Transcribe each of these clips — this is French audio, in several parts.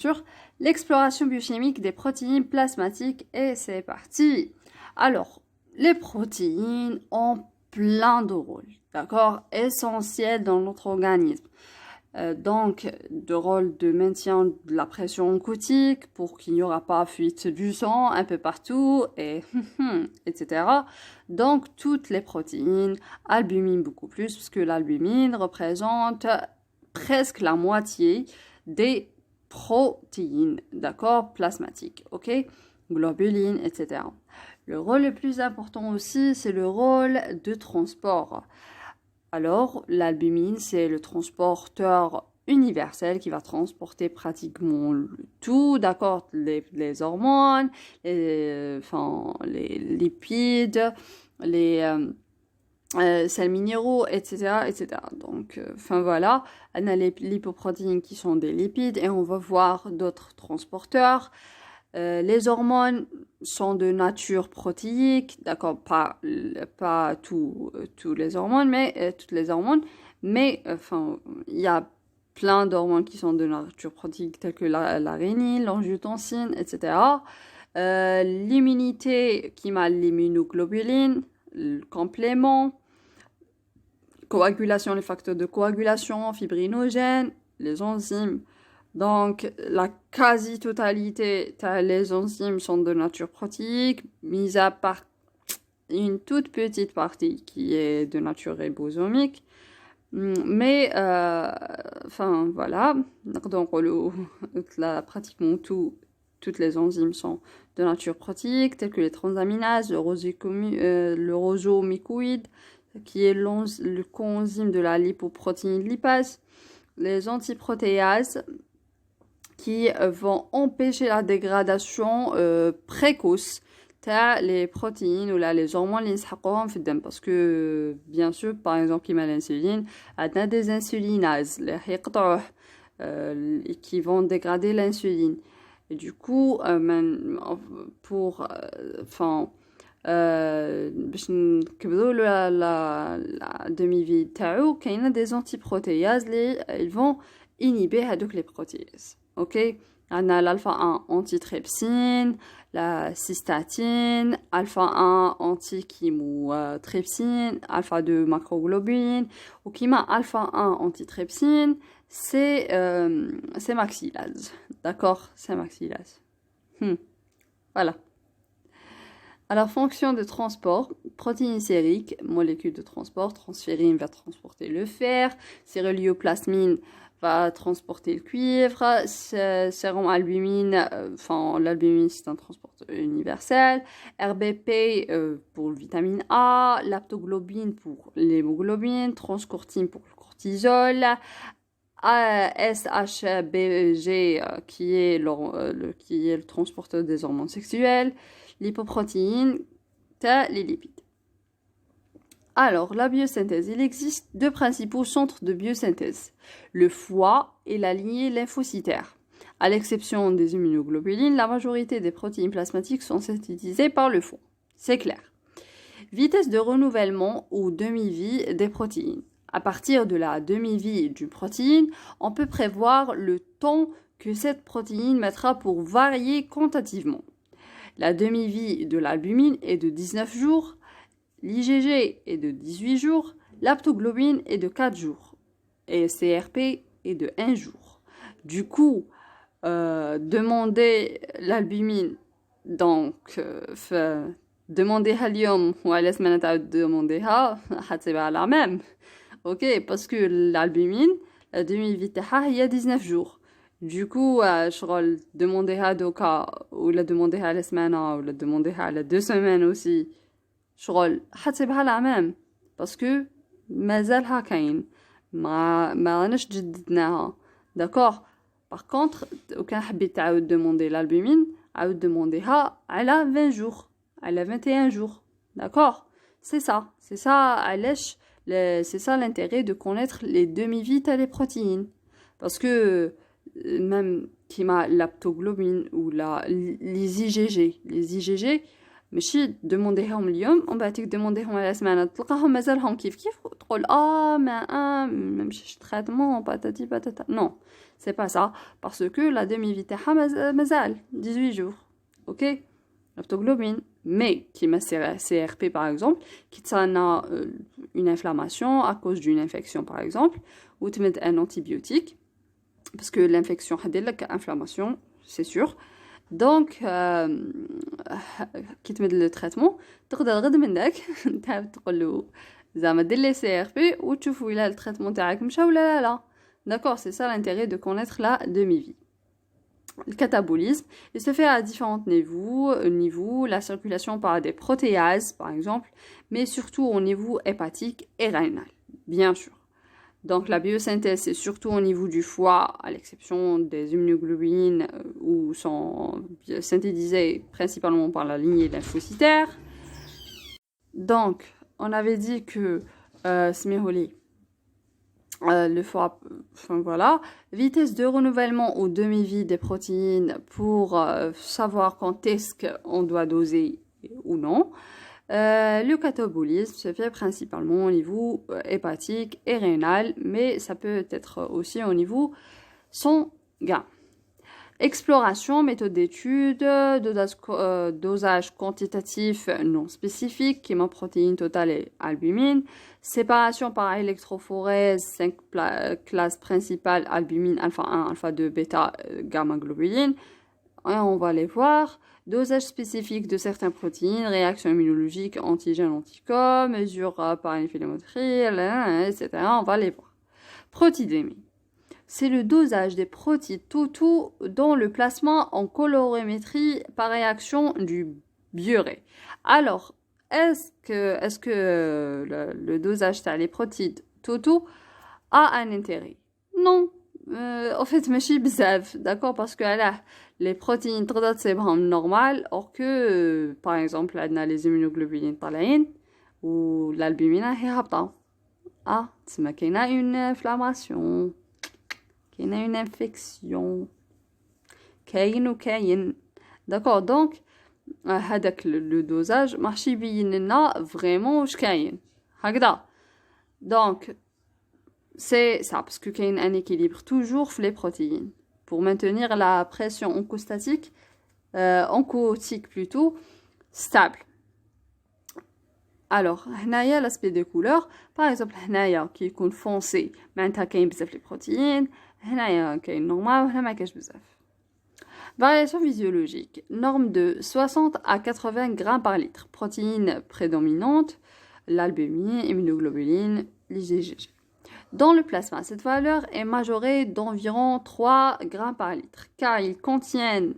sur l'exploration biochimique des protéines plasmatiques et c'est parti. Alors, les protéines ont plein de rôles, d'accord, essentiels dans notre organisme. Donc, de rôle de maintien de la pression oncotique pour qu'il n'y aura pas fuite du sang un peu partout, et etc. Donc, toutes les protéines, albumine beaucoup plus, parce que l'albumine représente presque la moitié des protéines, d'accord, plasmatiques, ok, globuline, etc. Le rôle le plus important aussi, c'est le rôle de transport. Alors, l'albumine, c'est le transporteur universel qui va transporter pratiquement tout, d'accord, les hormones, les lipides, les sels minéraux, etc., etc. Donc, voilà, on a les lipoprotéines qui sont des lipides et on va voir d'autres transporteurs. Les hormones sont de nature protéique, d'accord, pas tous les hormones, mais toutes les hormones, mais il y a plein d'hormones qui sont de nature protéique, telles que l'arénine, l'angiotensine, etc. L'immunité qui m'a l'immunoglobuline, le complément, coagulation, les facteurs de coagulation, fibrinogènes, les enzymes. Donc, la quasi-totalité des enzymes sont de nature protéique, mis à part une toute petite partie qui est de nature ribosomique. Mais, voilà. Donc, pratiquement toutes les enzymes sont de nature protéique, telles que les transaminases, le rosomucoïde, qui est le coenzyme de la lipoprotéine lipase, les antiprotéases, qui vont empêcher la dégradation précoce les protéines ou les hormones parce que bien sûr par exemple l'insuline on a des insulinases qui vont dégrader l'insuline et du coup pour باش نكبدوا la demi-vie تاعو كاينه des antiprotéases ils vont inhiber هذوك les protéases. Ok, on a l'alpha 1 antitrypsine, la cystatine, alpha 1 anti-chymotrypsine, alpha 2 macroglobuline, ou qui m'a alpha 1 antitrypsine, c'est maxillase. D'accord, c'est maxillase. Voilà. Alors, fonction de transport, protéine sérique, molécule de transport, transférine va transporter le fer, cérélioplasmine va transporter le cuivre, sérum albumine, l'albumine c'est un transporteur universel, RBP pour la vitamine A, lactoglobine pour l'hémoglobine, transcortine pour le cortisol, SHBG qui est le transporteur des hormones sexuelles, l'hypoprotéine, les lipides. Alors, la biosynthèse. Il existe deux principaux centres de biosynthèse, le foie et la lignée lymphocytaire. À l'exception des immunoglobulines, la majorité des protéines plasmatiques sont synthétisées par le foie. C'est clair. Vitesse de renouvellement ou demi-vie des protéines. À partir de la demi-vie d'une protéine, on peut prévoir le temps que cette protéine mettra pour varier quantitativement. La demi-vie de l'albumine est de 19 jours, l'IgG est de 18 jours, l'aptoglobine est de 4 jours et CRP est de 1 jour. Du coup, demander l'albumine, donc demander اليوم وعلى سمانة تعاود دمونديها حتبقى la même. Ok, parce que l'albumine, la demi-vie تاعها هي 19 jours. Du coup, شغل دمونديها دوكا ولا دمونديها على سمانة ولا دمونديها على 2 semaines aussi. شغل حتبقى la même parce que مازالها كاين ما راناش جددناها. D'accord. Par contre, وكان حبيت تعاود demander l'albumine, عاود demander على 20 jours, على 21 jours. D'accord. C'est ça علاش c'est ça l'intérêt de connaître les demi-vies les protéines parce que même qui m'a l'aptoglobine ou les IgG ماشي دمونديهم اليوم ومن بعد دمونديهم على سمانه تلقاهم مازالهم كيف تقول ما مشيش تريتمون باتاتي باتاتا. Non, c'est pas ça, parce que la demi-vie تاعها مازال 18 jours, ok, l'aptoglobine. Mais qui m'a CRP par exemple, qui a une inflammation à cause d'une infection par exemple, ou tu mets un antibiotique, parce que l'infection a des inflammation, c'est sûr. Donc, qui te met le traitement, tu regardes منك تقول له زعما دير لي CRP وتشوفوا إلا le traitement تاعك مشى ولا لا. D'accord, c'est ça l'intérêt de connaître la demi-vie. Le catabolisme, il se fait à différents niveaux, la circulation par des protéases par exemple, mais surtout au niveau hépatique et rénal, bien sûr. Donc la biosynthèse, c'est surtout au niveau du foie, à l'exception des immunoglobulines où sont synthétisées principalement par la lignée lymphocytaire. Donc, on avait dit que le foie, enfin voilà, vitesse de renouvellement ou demi-vie des protéines pour savoir quand est-ce qu'on doit doser ou non. Le catabolisme se fait principalement au niveau hépatique et rénal, mais ça peut être aussi au niveau sanguin. Exploration, méthode d'étude, dosage quantitatif non spécifique, chémoprotéines totale et albumine, séparation par électrophorèse, 5 classes principales, albumine, alpha 1, alpha 2, bêta, gamma globuline, et on va les voir. Dosage spécifique de certaines protéines, réaction immunologique, antigène, anticorps, mesure par une filamétrie, etc. On va les voir. Protidémie. C'est le dosage des protéines tout dans le plasma en colorimétrie par réaction du biurée. Alors, est-ce que le dosage des protéines tout a un intérêt? Non. En fait, ماشي بزاف, d'accord, parce que là, les protéines تقدر تصيبهم normal, or que par exemple, عندنا les immunoglobulines طالعين ou l'albumine هي هابطة. Ah, تسمى كاينة une inflammation, كاينة une infection, كاين. D'accord, donc هذاك le dosage ماهش يبين لنا vraiment واش كاين هكذا. Donc c'est ça, parce qu'il y a un équilibre toujours les protéines pour maintenir la pression oncostatique, oncotique plutôt, stable. Alors, هنايا l'aspect des couleurs, par exemple, هنايا qui يكون foncé, معناتها كاين بزاف les protéines, هنايا كاين normal, وهنا ما كاينش بزاف. Variation physiologique, norme de 60 à 80 grammes par litre, protéines prédominantes, l'albumine, immunoglobuline, l'IgG. Dans le plasma, cette valeur est majorée d'environ 3 grammes par litre, car il contient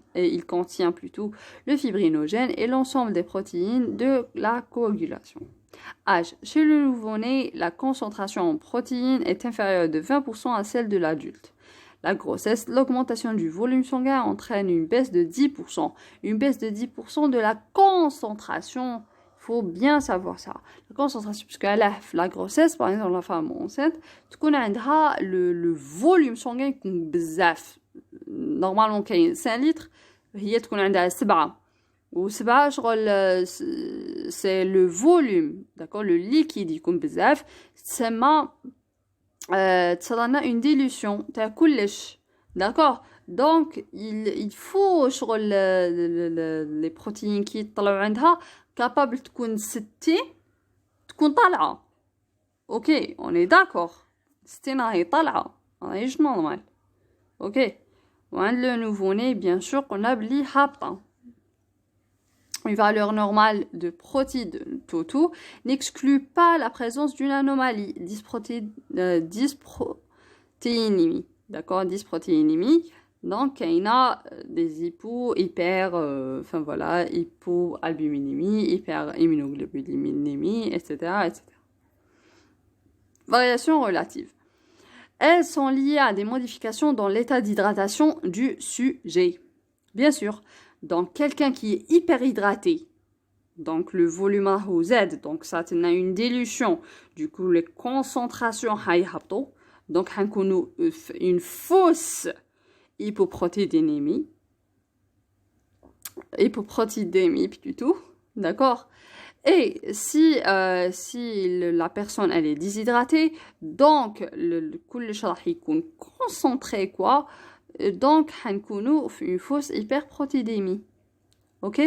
plutôt le fibrinogène et l'ensemble des protéines de la coagulation. Âge. Chez le nouveau-né, la concentration en protéines est inférieure de 20% à celle de l'adulte. La grossesse, l'augmentation du volume sanguin entraîne une baisse de 10%. Une baisse de 10% de la concentration. Il faut bien savoir ça. La concentration, puisque la grossesse, par exemple, la femme enceinte, le volume sanguin est bzaf. Normalement, 5 litres, il y a 7. Ou 7, c'est le volume, d'accord, le liquide, il est bzaf. C'est une dilution, d'accord. Donc, il faut les protéines qui sont capable تكون 60 تكون طالعة. اوكي, on est d'accord. 60 راهي طالعة, راهيش نورمال. اوكي, وعند le nouveau-né, bien sûr, qu'on a بلي هابطة. Une valeur normale de protéines totaux n'exclut pas la présence d'une anomalie, dysprotéinémie. D'accord, dysprotéinémie. Donc, il y a des hypoalbuminémie, hyperimmunoglobulinémie, etc., etc. Variations relatives. Elles sont liées à des modifications dans l'état d'hydratation du sujet. Bien sûr, donc quelqu'un qui est hyperhydraté, donc le volume au Z, donc ça a une dilution, du coup les concentrations haïhabto, donc une fausse hypoprotéidémie plutôt, d'accord. Et si la personne elle est déshydratée, donc كلش راح يكون concentré quoi, donc حنكونوا في une fausse hyperprotidémie. OK?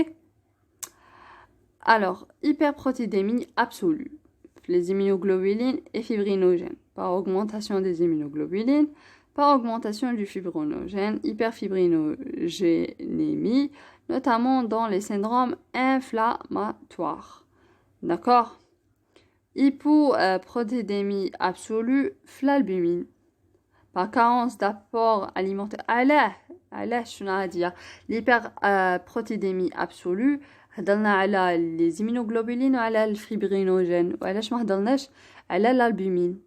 Alors, hyperprotidémie absolue. Les immunoglobulines et fibrinogènes. Par augmentation des immunoglobulines, par augmentation du fibrinogène, hyperfibrinogénémie, notamment dans les syndromes inflammatoires. D'accord? Hypoprotidémie absolue, l'albumine. Par carence d'apport alimentaire. Je vais dire. L'hyperprotidémie absolue, هضرنا على les immunoglobulines وعلى الفibrinogène. وعلاش ما هضرناش على l'albumine?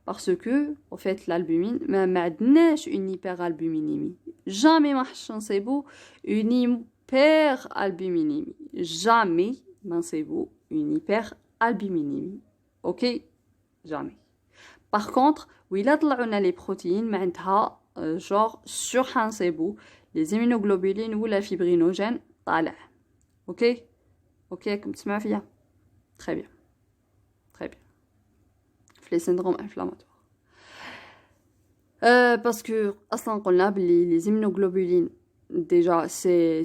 Parce que, en fait, l'albumine, ما عندناش une hyperalbuminémie. Jamais ما نصيبو une hyperalbuminémie. Jamais ما نصيبو une hyperalbuminémie. Ok? Jamais. Par contre, وإلا طلعونا les protéines معناتها genre sur حنصيبو les immunoglobulines ou la fibrinogène طالع. Ok? Ok, comme tu m'as fait. Très bien. Très bien. Les syndromes inflammatoires. Parce que, les immunoglobulines, déjà, c'est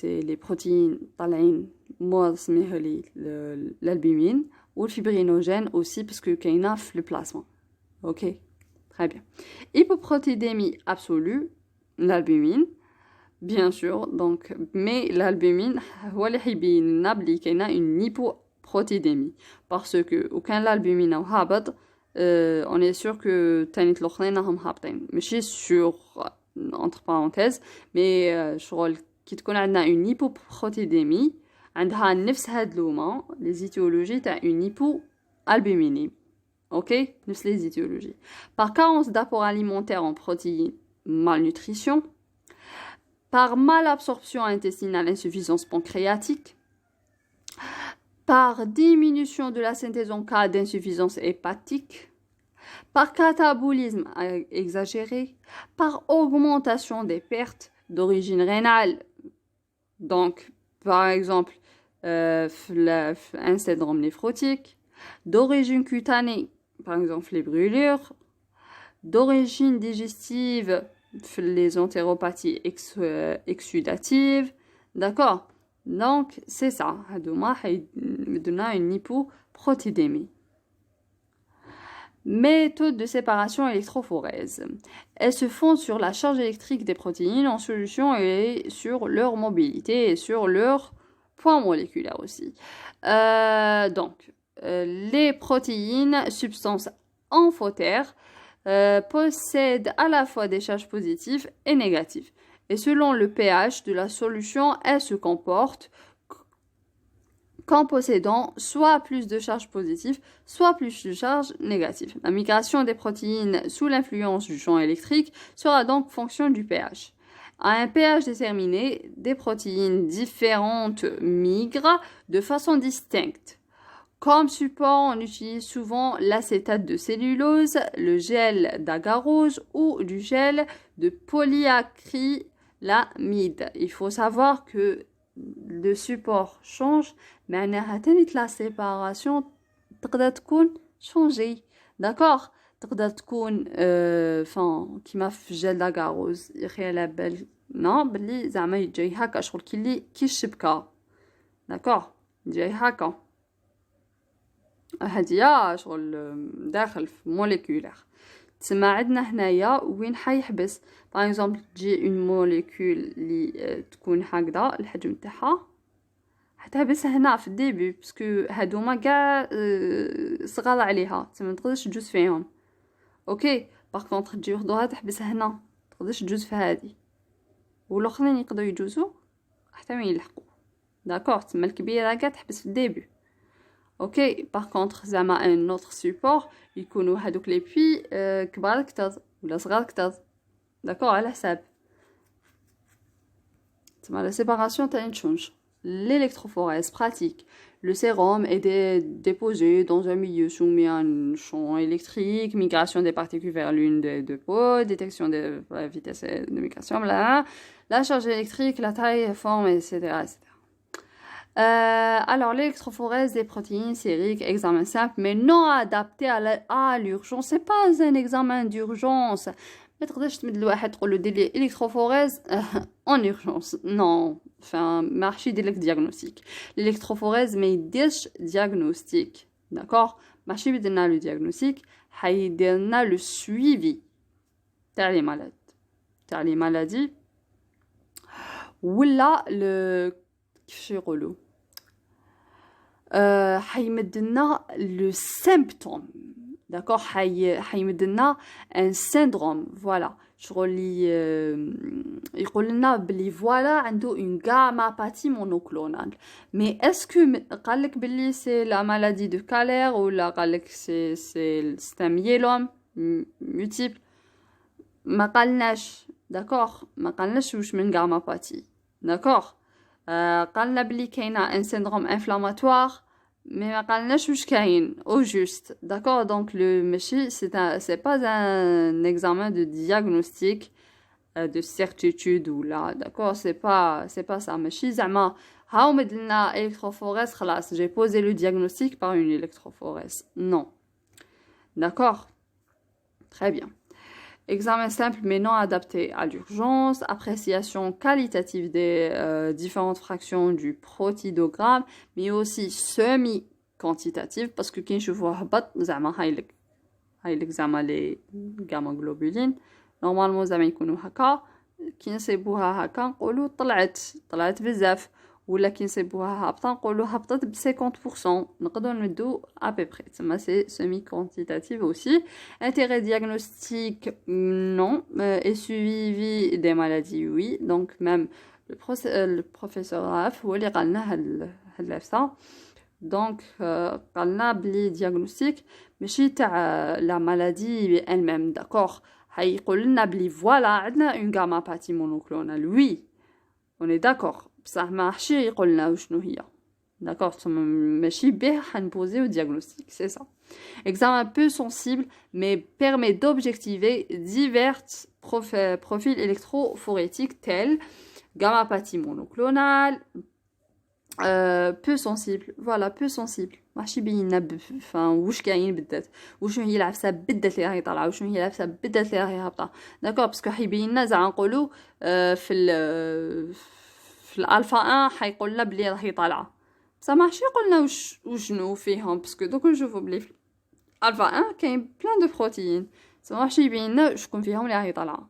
les protéines طالعين moi l'albumine ou le fibrinogène aussi parce que qu'il y a le plasma. Ok, très bien. Hypoprotidémie absolue, l'albumine, bien sûr, donc, mais l'albumine, qu'il y a une hypoprotidémie parce que aucun l'albumine ou habad, on est sûr que تاني الأخرين هم هابطين ماشي sur entre parenthèses mais شغل كي تكون عندنا une hypoprotidémie عندها نفس هاد لوما les étiologies تاع une hypoalbuminémie. Ok, نفس les étiologies. Par carence d'apport alimentaire en protéines, malnutrition. Par malabsorption intestinale, insuffisance pancréatique. Par diminution de la synthèse en cas d'insuffisance hépatique. Par catabolisme exagéré. Par augmentation des pertes d'origine rénale. Donc, par exemple, un syndrome néphrotique. D'origine cutanée, par exemple les brûlures. D'origine digestive, les entéropathies exsudatives. D'accord? Donc, c'est ça. Hadouma donne une hypoprotidémie. Méthode de séparation électrophorèse. Elles se fondent sur la charge électrique des protéines en solution et sur leur mobilité et sur leur poids moléculaire aussi. Les protéines, substances amphotères, possèdent à la fois des charges positives et négatives. Et selon le pH de la solution, elle se comporte qu'en possédant soit plus de charges positives, soit plus de charges négatives. La migration des protéines sous l'influence du champ électrique sera donc fonction du pH. À un pH déterminé, des protéines différentes migrent de façon distincte. Comme support, on utilise souvent l'acétate de cellulose, le gel d'agarose ou du gel de polyacrylamide. Il faut savoir que le support change, mais la séparation تقدر تكون changée. D'accord? تقدر تكون كيما في جل لاغاروز يخي على بال بلي زعما يجي هكا شغل كي الشبكه. D'accord? يجي هكا هادية شغل داخل في موليكولير. تسمى عندنا هنايا وين حيحبس باغ اكزومبل تجي اون موليكول اللي تكون هكذا الحجم تاعها حتحبس هنا في الديبي باسكو هادوما كاع صغار عليها تسمى ما تقدرش تجوز فيهم. اوكي باغ كونطخ تجي وحدوها تحبس هنا ما تقدرش تجوز في هادي والاخرين يقدروا يجوزوا حتى وين يلحقوا. داكوغ تسمى الكبيره كاع تحبس في الديبي. اوكي باغ كونطخ زعما ان اوتر سيبور يكونوا هادوك لي بي كبار اكثر ولا صغار اكثر. داكوغ على حساب تسمى لا سيباراسيون تاع تشونج. L'électrophorèse pratique. Le sérum est déposé dans un milieu soumis à un champ électrique, migration des particules vers l'une des deux pôles, détection de la vitesse de migration, la charge électrique, la taille, la forme, etc. etc. Alors, l'électrophorèse des protéines sériques, examen simple, mais non adapté à l'urgence. C'est pas un examen d'urgence. ما تقدرش تمد لواحد تقول له دير لي الكتروفوريز اون urgence. Non, enfin ماشي يدير لك دياغنوستيك. الالكتروفوريز ما يديرش دياغنوستيك. داكور؟ ماشي يديرنا لو دياغنوستيك، حيديرنا لو سويفي تاع لي مالادي ولا لو كيفاش يقولوا حيمدلنا لو سيمبتوم. داكوغ حيمدلنا ان سيندروم. فوالا شغل يقول لنا بلي فوالا عنده اون غاماباتي مونوكلونال. مي اسكو قال لك بلي سي لا مالادي دو كالير ولا قال لك سي ميلوم مولتيبل؟ ما قالناش. داكوغ ما قالناش واش من غاماباتي. داكوغ قالنا بلي كاينه ان سيندروم انفلاماتوار مي ما قالناش واش كاين او جوست. داكوغ دونك لو ماشي سي با ان اكزامان دو دياغنوستيك de certitude ou là, d'accord, c'est pas ça. ماشي زعما هاو مدلنا électrophorèse خلاص j'ai posé le diagnostic par une électrophorèse. Non. D'accord. Très bien. Examen simple mais non adapté à l'urgence. Appréciation qualitative des différentes fractions du protidogramme, mais aussi semi-quantitative parce que كي نشوفوا هبط زعما هاي l'examen les gamma globulines نورمالمون زعما يكونوا هكا. كي نصيبوها هكا نقولوا طلعت بزاف، ولا كي نصيبوها هابطه نقولوا هبطت ب 50%. نقدروا نمدو ابي بري تما سي سيمي كوانتيتاتيف اوسي. انتيري ديagnostic non et suivi des maladies oui. Donc même le professeur Raf هو اللي قالنا هاد العفسه. دونك قالنا بلي ديagnostic ماشي تاع لا مالادي elle même. d'accord. هيقول لنا بلي فوالا عندنا اون غاماباتي مونوكلونال وي اون داكور، بصح ماشي يقول لنا شنو هي. داكور ماشي به حنبوزيو دياغنوستيك. سي سا. examen peu sensible mais permet d'objectiver divers profils électrophorétiques tels gammapathie monoclonale, peu sensible. voilà peu sensible ماشي بينا واش كاين بدات، وشنو هي العفسه بدات اللي راهي طالعه، وشنو هي العفسه بدات اللي راهي هابطه. داكوغ باسكو حيبين لنا زعما نقولوا في الالفا 1 حيقول لنا بلي راهي طالعه، بصح ماشي يقول لنا وشنو فيهم. باسكو دوك نشوفوا بلي في الالفا 1 كاين بلان دو بروتين، بصح ماشي يبين لنا شكون فيهم اللي راهي طالعه.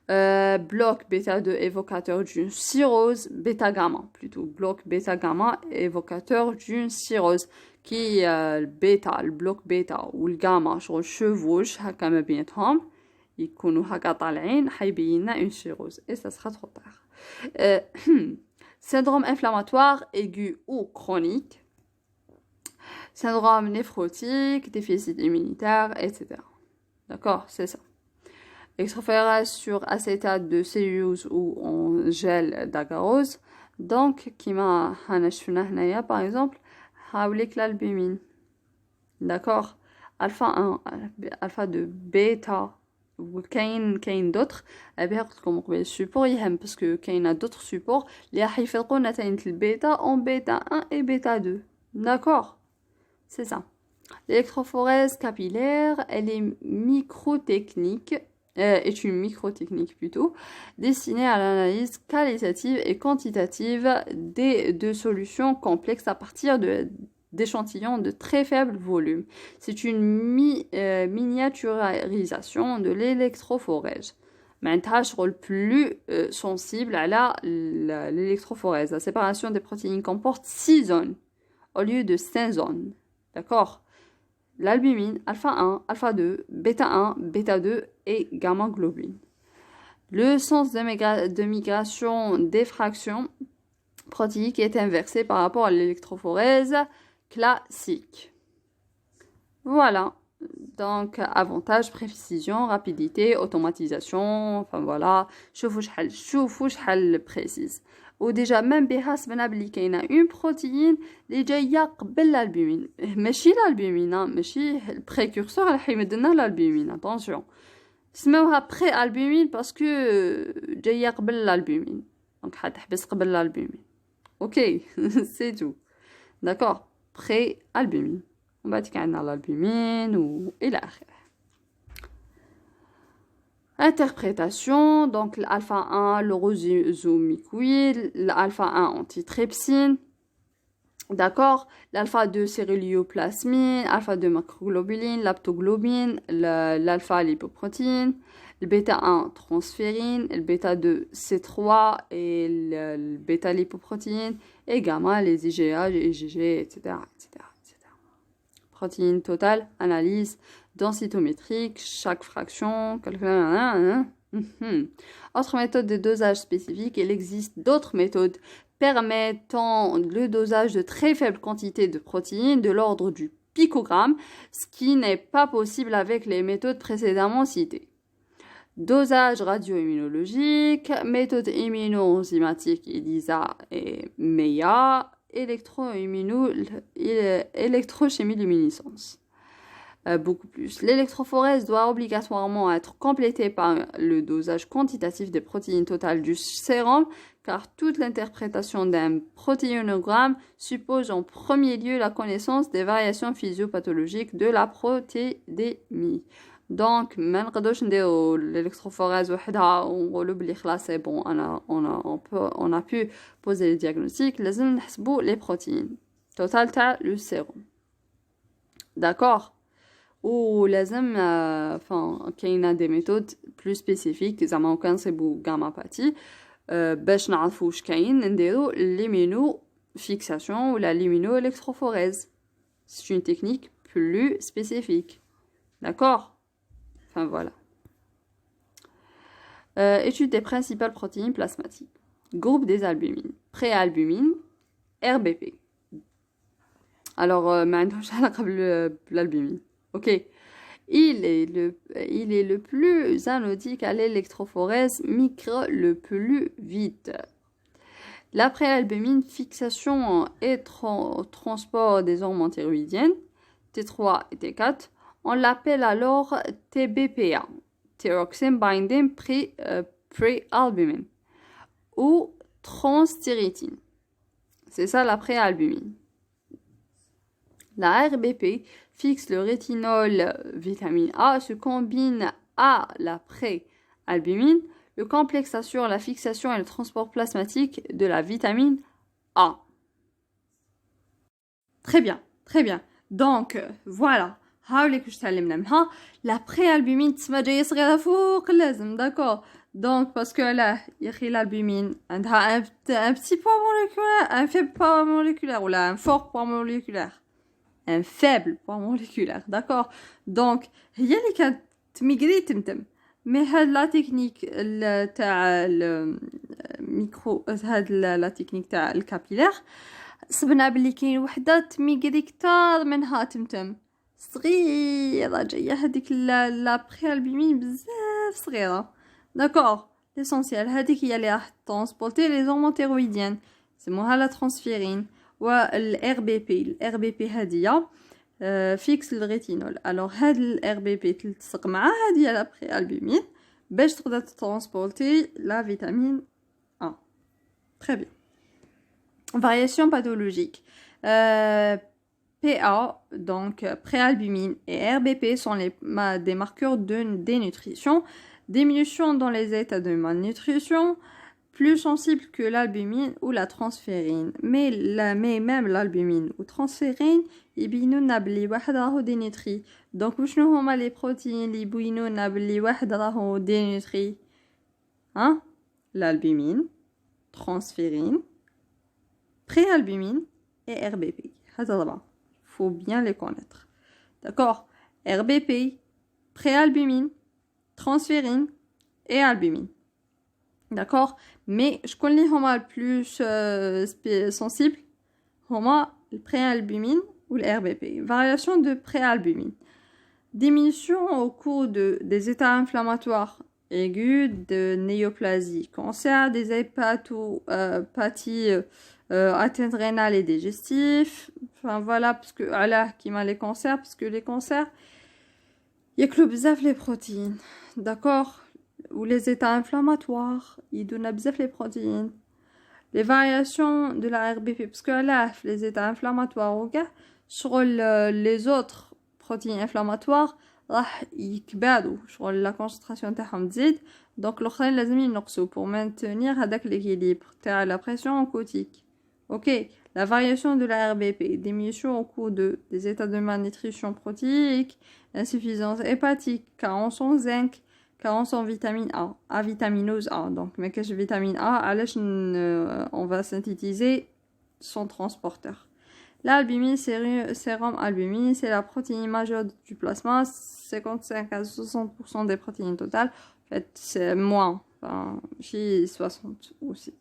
bloc bêta-2 évocateur d'une cirrhose bêta-gamma, plutôt bloc bêta-gamma évocateur d'une cirrhose qui le bêta, le bloc bêta ou le gamma chevauche هكا ما بيناتهم يكونوا هكا طالعين حيبين لنا une cirrhose et ça sera trop tard. Syndrome inflammatoire aigu ou chronique, syndrome néphrotique, déficit immunitaire, etc. D'accord, c'est ça. Extraphorèse sur acétate de cellulose ou en gel d'agarose. Donc, qui m'a hanashuna par exemple, hawlik l'albumine. D'accord? Alpha 1, alpha 2, bêta, ou كاين d'autres. أبي هاقولكم قبل support يهم parce que كاين d'autres supports اللي راح يفرقوا نتائج البيتا en bêta 1 et bêta 2. D'accord? C'est ça. L'électrophorèse capillaire, elle est microtechnique. Est une microtechnique plutôt, destinée à l'analyse qualitative et quantitative de solutions complexes à partir d'échantillons de très faible volume. C'est une miniaturisation de l'électrophorèse. معناتها شغل plus sensible à l'électrophorèse. La séparation des protéines comporte 6 zones au lieu de 5 zones. D'accord? L'albumine, alpha 1, alpha 2, bêta 1, bêta 2 et gamma globule. Le sens de migration des fractions protéiques est inversé par rapport à l'électrophorèse classique. Voilà. Donc, avantage, précision, rapidité, automatisation, enfin voilà. شوفوا شحال précise. وديجا même بها سبنا بلي كاينه اون بروتين اللي جايه قبل الالبومين، ماشي الالبومين، ماشي البريكورسور اللي حيمدلنا الالبومين. اتونسيون سموها بري البومين باسكو جايه قبل الالبومين، دونك حتحبس قبل الالبومين. Ok, c'est tout. D'accord. Pré-albumine. On va dire qu'on a l'albumine ou إلى آخره. Interprétation, donc l'alpha 1, le rosumiquid, l'alpha 1 antitrypsine, d'accord, l'alpha 2 cérélioplasmine, alpha 2 macroglobuline, l'aptoglobine, l'alpha lipoprotéine, le bêta 1 transférine, le bêta 2 C3 et le bêta lipoprotéine, et gamma les IgA, IgG, etc., etc., etc. Protéines totales, analyse densitométrique, chaque fraction, calcul. Autre méthode de dosage spécifique, il existe d'autres méthodes permettant le dosage de très faibles quantités de protéines de l'ordre du picogramme, ce qui n'est pas possible avec les méthodes précédemment citées. Dosage radio-immunologique, méthode immuno-enzymatique ELISA et MEIA, électrochimie luminescence. Beaucoup plus. L'électrophorèse doit obligatoirement être complétée par le dosage quantitatif des protéines totales du sérum, car toute l'interprétation d'un protéinogramme suppose en premier lieu la connaissance des variations physiopathologiques de la protédémie. Donc, ما نقدرش نديرو l'électrophorèse وحدها ونقولوا بلي خلاص c'est bon, on a pu poser le diagnostic, لازم نحسبوا les protéines total تاع le sérum. D'accord. Ou لازم enfin كاينه des méthodes plus spécifiques زعما كنصيبوا غاماباتي باش نعرفوا واش كاين نديروا l'immuno fixation ou la limino-électrophorèse. C'est une technique plus spécifique. D'accord? Enfin voilà. Étude des principales protéines plasmatiques. Groupe des albumines. Préalbumine, RBP. Alors, ما عندهمش علاقة بالالبumine. Ok. Il est le plus anodique à l'électrophorèse, migre le plus vite. La préalbumine, fixation et transport des hormones thyroïdiennes, T3 et T4, on l'appelle alors TBPA, Thyroxine Binding Prealbumin, ou transthyrétine. C'est ça la préalbumine. La RBP fixe le rétinol vitamine A, se combine à la préalbumine. Le complexe assure la fixation et le transport plasmatique de la vitamine A. Très bien, très bien. Donc, voilà. هاوليك واش تعلمنا منها. La préalbumine تسمى جايه صغيره فوق اللازم. D'accord. Donc, parce que là, il y a l'albumine, عندها un petit poids moléculaire, un faible poids moléculaire, ou là, un fort poids moléculaire. Un faible poids moléculaire, d'accord. Donc هي اللي كانت تميغري تمتم. مي هاد لا تكنيك تاع الميكرو، هاد لا تكنيك تاع الكابيلير، صبنا بلي كاين وحده تميغري كتار منها تمتم صغيره، جايه هذيك لا بريالبومين بزاف صغيره. داكور. ليسونسيال هذيك هي اللي راح ترانسبورتي لي هرمون تيرويديان، سموها لا ترانسفيرين. والار بي بي، الار بي بي هاديه فيكس الريتينول. الوغ هاد الار بي بي تلتصق مع هاديه لا بريالبومين باش تقدر ترانسبورتي لا فيتامين A. Très bien. Variation pathologique. PA, donc préalbumine et RBP sont des marqueurs de dénutrition. Diminution dans les états de malnutrition, plus sensible que l'albumine ou la transférine. Mais même l'albumine ou transférine, يبينونا بلي واحد راهو dénutri. Donc وشنو هما les protéines اللي يبينونا بلي واحد راهو dénutri؟ Hein? L'albumine, transférine, préalbumine et RBP. هذا طبعا. Faut bien les connaître. D'accord? RBP, préalbumine, transférine et albumine. D'accord? Mais je connais le plus sensible, le préalbumine ou le RBP. Variation de préalbumine. Diminution au cours des états inflammatoires aigus, de néoplasie, cancer, des hépatopathies, atteintes rénales et digestives. Enfin voilà, parce que qui m'a les cancers, parce que les cancers, il y a que le bzaf les protéines. D'accord? Ou les états inflammatoires, ils donnent bzaf les protéines. les variations de la RBP, parce que là, les états inflammatoires, ok, sur les autres protéines inflammatoires, راح يكبادوا شغل la concentration تاعهم تزيد donc الاخرين لازم ينقصوا pour maintenir هذاك l'équilibre تاع la pression oncotique. Ok, la variation de la RBP, diminution au cours des états de malnutrition protéique, insuffisance hépatique, carence en zinc, carence en vitamine A, vitaminose A. Donc, mais qu'est-ce que vitamine A? On va synthétiser son transporteur. L'albumine, sérum albumine, c'est la protéine majeure du plasma, 55 à 60% des protéines totales. En fait, c'est moins, enfin, chez 60 aussi.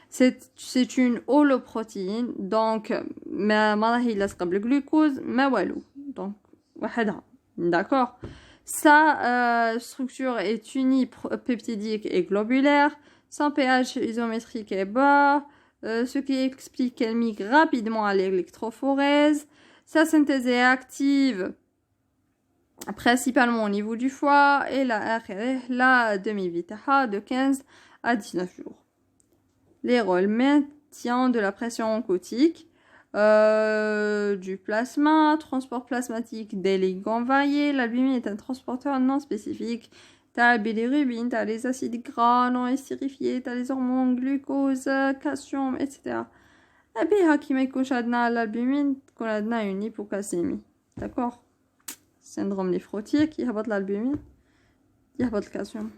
C'est une holoprotéine, donc, ما راهي لاصقة بالglucose, ما والو. Donc, وحدها. D'accord? Sa structure est unipeptidique et globulaire. Son pH isométrique est bas, ce qui explique qu'elle migre rapidement à l'électrophorèse. Sa synthèse est active principalement au niveau du foie et la demi-vie de 15 à 19 jours. Les rôles maintien de la pression oncotique, du plasma, transport plasmatique des ligands variés. L'albumine est un transporteur non spécifique. T'as la bilirubine, t'as les acides gras non estérifiés, t'as les hormones glucose, calcium, etc. Et bien, qui m'a l'albumine, qu'on a une hypocalcémie. D'accord? Syndrome néphrotique, il y a pas de l'albumine, il y a pas de calcium.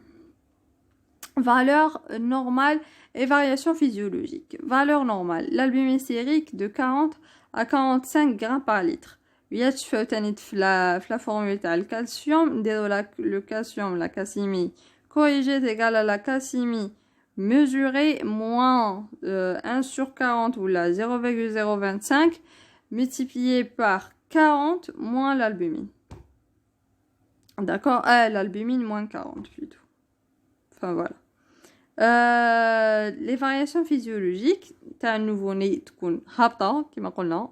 Valeur normale et variation physiologique. Valeur normale. L'albumine sérique de 40 à 45 grammes par litre. يتشفى تاني في la formule تاع الكالسيوم نديرو le calcium, la calcémie corrigée est égale à la calcémie mesurée moins 1 sur 40 ou la 0,025 multiplié par 40 moins l'albumine. D'accord? L'albumine moins 40 plutôt. Enfin voilà. Les variations physiologiques تاع nouveau-né تكون هابطة كما قلنا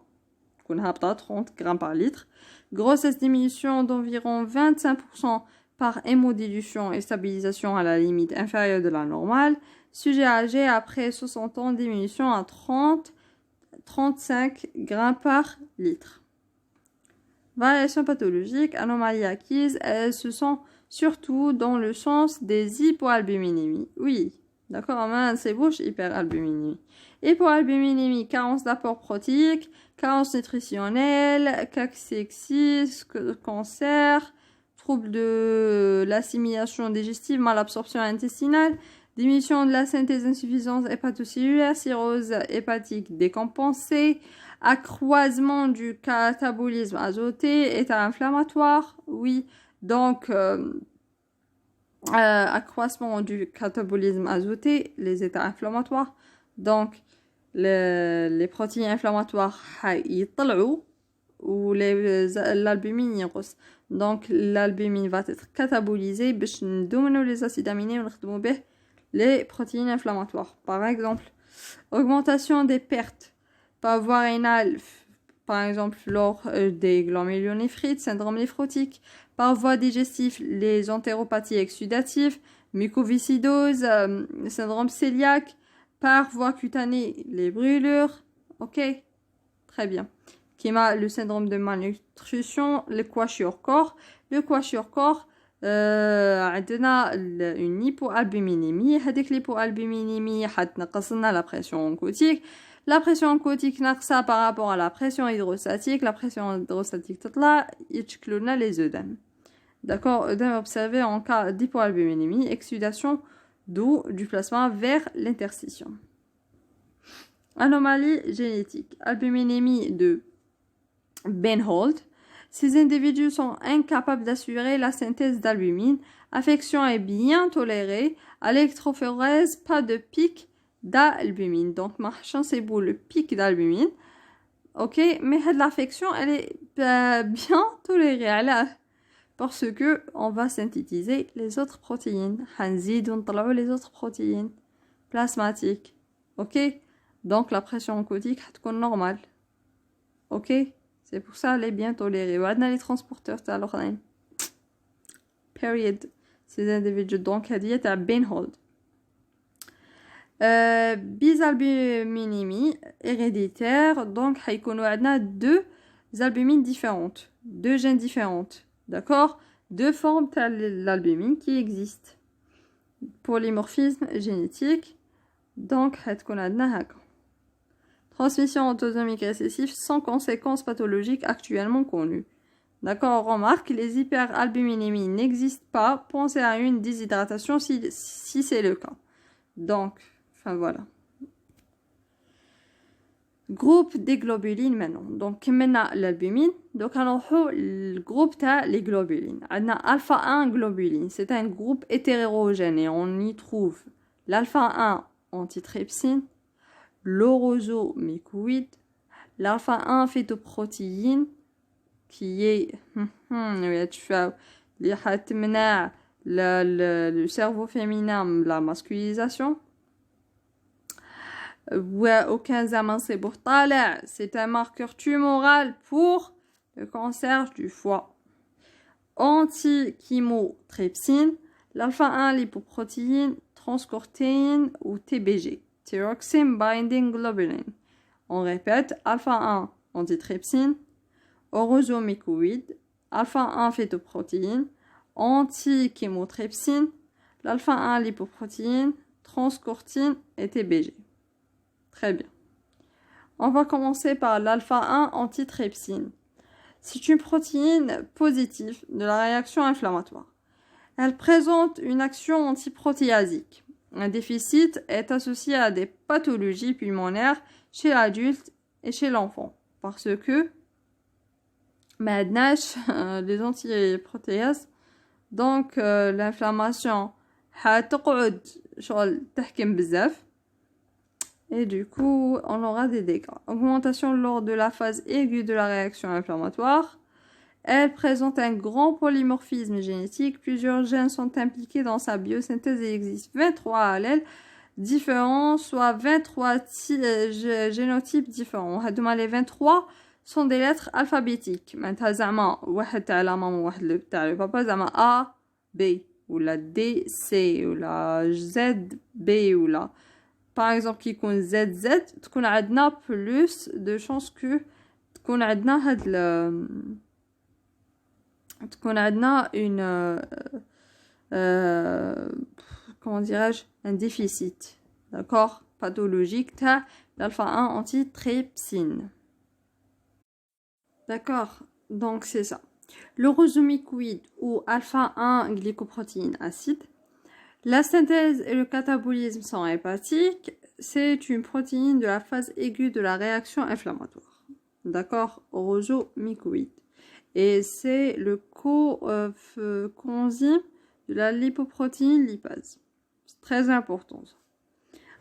تكون هابطة 30 grammes par litre. Grossesse diminution d'environ 25% par hémodilution et stabilisation à la limite inférieure de la normale. Sujet âgé après 60 ans, diminution à 30-35 grammes par litre. Variations pathologiques, anomalies acquises, elles se sont surtout dans le sens des hypoalbuminémies. Oui, d'accord, c'est bouche, hyperalbuminémie. Hypoalbuminémie, carence d'apport protéique, carence nutritionnelle, cachexie, cancer, trouble de l'assimilation digestive, malabsorption intestinale, diminution de la synthèse insuffisance hépatocellulaire, cirrhose hépatique décompensée, accroissement du catabolisme azoté, état inflammatoire, oui, donc accroissement du catabolisme azoté, les états inflammatoires, donc les protéines inflammatoires يطلعوا ou l'albumine ينقص. Donc l'albumine va être catabolisée باش ندومنوا les acides aminés ونخدموا به les protéines inflammatoires. Par exemple, augmentation des pertes par voie rénale, par exemple lors des glomérulonéphrites, syndrome néphrotique, par voie digestive, les entéropathies exsudatives, mucoviscidose, syndrome cœliaque, par voie cutanée, les brûlures, ok, très bien. Qui le syndrome de malnutrition, le kwashiorkor. Le kwashiorkor, عندنا une hypoalbuminémie. هذيك l'hypoalbuminémie حتنقص لنا la pression oncotique. La pression oncotique ناقصة par rapport à la pression hydrostatique. La pression hydrostatique تطلع يتشكلوا لنا les œdèmes. D'accord, œdème observé en cas d'hypoalbuminémie, exsudation d'eau du plasma vers l'interstitium. Anomalie génétique. Albuminémie de Benhold. Ces individus sont incapables d'assurer la synthèse d'albumine. Affection est bien tolérée. À l'électrophorèse, pas de pic d'albumine. Donc, ma chance c'est pour le pic d'albumine. Ok, mais l'affection, elle est bien tolérée. Parce que on va synthétiser les autres protéines. Hanzid les autres protéines plasmatiques. Ok, donc la pression oncotique est normale. Ok, c'est pour ça elle est bien tolérée. On a les transporteurs alors period. Ces individus donc diète à Benhold. bisalbuminémie héréditaire. Donc, on a deux albumines différentes, deux gènes différentes. D'accord? Deux formes de l'albumine qui existent. Polymorphisme génétique. Donc, on a transmission autosomique récessive sans conséquences pathologiques actuellement connues. D'accord, on remarque que les hyperalbuminémies n'existent pas. Pensez à une déshydratation si c'est le cas. Donc, enfin voilà. Groupe des globulines maintenant. Donc, maintenant l'albumine. Donc, on a le groupe des globulines. On a alpha 1 globuline. C'est un groupe hétérogène et on y trouve l'alpha 1 antitrypsine, l'orosomécoïde, l'alpha 1 phytoprotéine, qui est le cerveau féminin, la masculinisation. Aucun zaman c'est pour طالع, c'est un marqueur tumoral pour le cancer du foie. Anti-chymotrypsine, l'alpha 1 lipoprotéine, transcortéine ou TBG, thyroxine binding globulin. On répète, alpha 1 antitrypsine, orosomécoïde, alpha 1 phytoprotéine, anti-chymotrypsine, l'alpha 1 lipoprotéine, transcortine et TBG. Très bien. On va commencer par l'alpha 1 antitrypsine. C'est une protéine positive de la réaction inflammatoire. Elle présente une action antiprotéasique. Un déficit est associé à des pathologies pulmonaires chez l'adulte et chez l'enfant. Parce que maintenant, les antiprotéases, donc l'inflammation هتقعد شغل تحكم بزاف. Et du coup, on aura des dégâts. Augmentation lors de la phase aiguë de la réaction inflammatoire. Elle présente un grand polymorphisme génétique. Plusieurs gènes sont impliqués dans sa biosynthèse et il existe 23 allèles différents, soit 23 génotypes différents. Les 23 sont des lettres alphabétiques. Maintenant, زعما واحد تاع la maman, واحد تاع le papa, زعما A, B, ou la D, C, ou la Z, B, ou la... Par exemple, qui يكون ZZ, تكون عندنا plus de chances que تكون عندنا هاد تكون عندنا une comment dirais-je, un déficit, d'accord, pathologique تاع l'alpha 1 antitrypsine. D'accord, donc c'est ça. L'orosomécoïde ou alpha 1 glycoprotéine acide. La synthèse et le catabolisme sont hépatiques. C'est une protéine de la phase aiguë de la réaction inflammatoire. D'accord, orosomécoïde. Et c'est le coenzyme de la lipoprotéine lipase. C'est très important.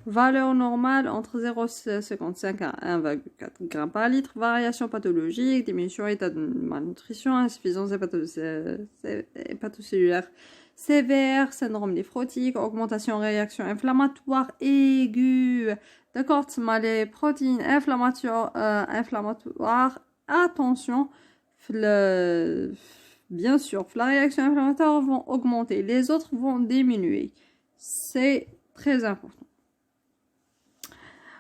Valeur normale entre 0,55 à 1,4 g par litre. Variation pathologique, diminution état de malnutrition, insuffisance hépatocellulaire sévère, syndrome néphrotique, augmentation réaction inflammatoire aiguë. D'accord, les protéines inflammatoires, attention, bien sûr, la réaction inflammatoire vont augmenter, les autres vont diminuer. C'est très important.